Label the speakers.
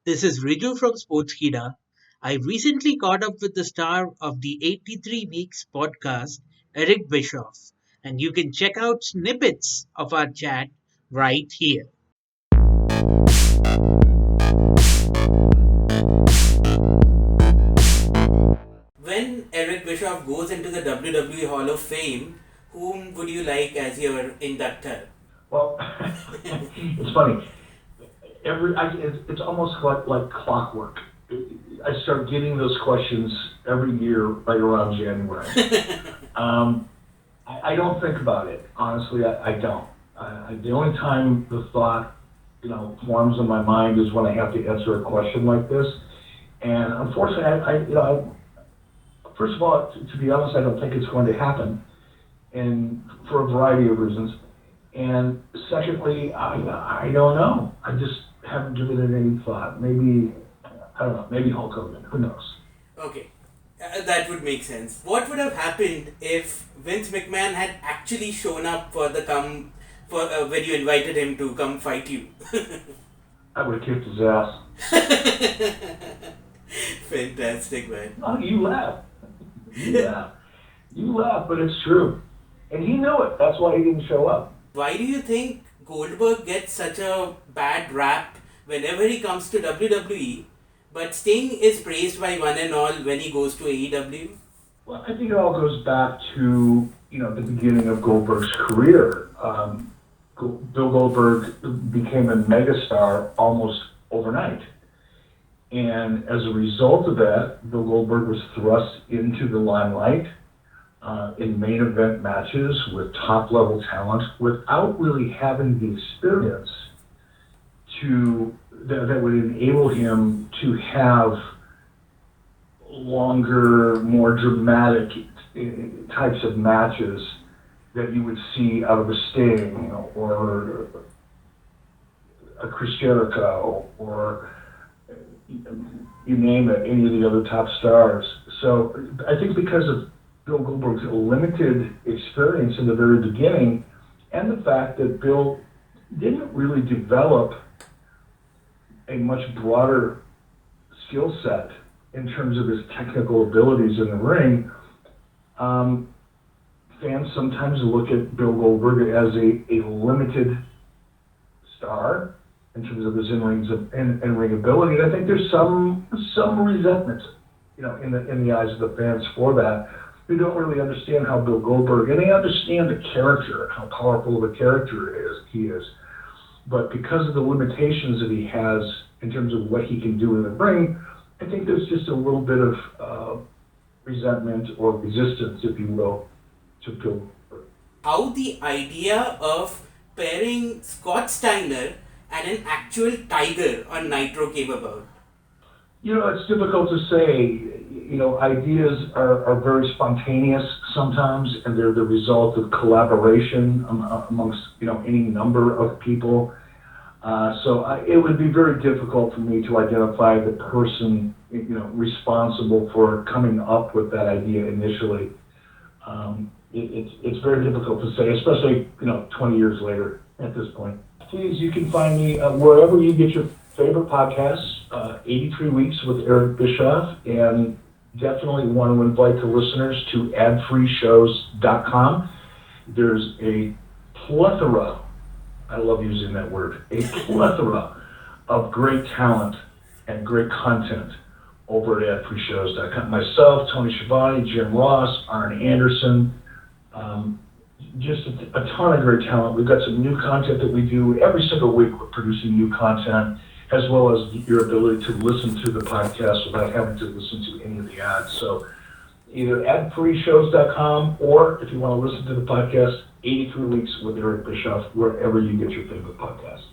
Speaker 1: This is Riju from Sportskeeda. I recently caught up with the star of the 83 Weeks podcast, Eric Bischoff, and you can check out snippets of our chat right here. When Eric Bischoff goes into the WWE Hall of Fame, whom would you like as your inductor?
Speaker 2: Well, it's funny. It's almost like clockwork. I start getting those questions every year right around January. I don't think about it, honestly. I don't. The only time the thought, forms in my mind is when I have to answer a question like this. And unfortunately, first of all, to be honest, I don't think it's going to happen, and for a variety of reasons. And secondly, I don't know. I just haven't given it any thought. Maybe, I don't know, maybe Hulk Hogan. Who knows?
Speaker 1: Okay, that would make sense. What would have happened if Vince McMahon had actually shown up when you invited him to come fight you?
Speaker 2: I would have kicked his ass.
Speaker 1: Fantastic, man.
Speaker 2: Oh, you laugh. You laugh, but it's true. And he knew it. That's why he didn't show up.
Speaker 1: Why do you think Goldberg gets such a bad rap whenever he comes to WWE, but Sting is praised by one and all when he goes to AEW?
Speaker 2: Well, I think it all goes back to, the beginning of Goldberg's career. Bill Goldberg became a megastar almost overnight. And as a result of that, Bill Goldberg was thrust into the limelight in main event matches with top level talent without really having the experience that would enable him to have longer, more dramatic types of matches that you would see out of a Sting or a Chris Jericho or you name it, any of the other top stars. So I think because of Bill Goldberg's limited experience in the very beginning, and the fact that Bill didn't really develop a much broader skill set in terms of his technical abilities in the ring, fans sometimes look at Bill Goldberg as a limited star in terms of his in-ring ability. And I think there's some resentment, in the eyes of the fans for that. Who don't really understand how Bill Goldberg, and they understand the character, how powerful of a character he is. But because of the limitations that he has in terms of what he can do in the ring, I think there's just a little bit of resentment or resistance, if you will, to Bill Goldberg.
Speaker 1: How the idea of pairing Scott Steiner and an actual tiger on Nitro came about?
Speaker 2: It's difficult to say. Ideas are very spontaneous sometimes, and they're the result of collaboration amongst, any number of people. It would be very difficult for me to identify the person, responsible for coming up with that idea initially. It's very difficult to say, especially, 20 years later at this point. Please, you can find me wherever you get your favorite podcasts, 83 Weeks with Eric Bischoff, and definitely want to invite the listeners to adfreeshows.com. There's a plethora, I love using that word, a plethora of great talent and great content over at adfreeshows.com. Myself, Tony Schiavone, Jim Ross, Arn Anderson, just a ton of great talent. We've got some new content that we do every single week. We're producing new content, as well as your ability to listen to the podcast without having to listen to any of the ads. So either adfreeshows.com, or if you want to listen to the podcast, 83 Weeks with Eric Bischoff, wherever you get your favorite podcast.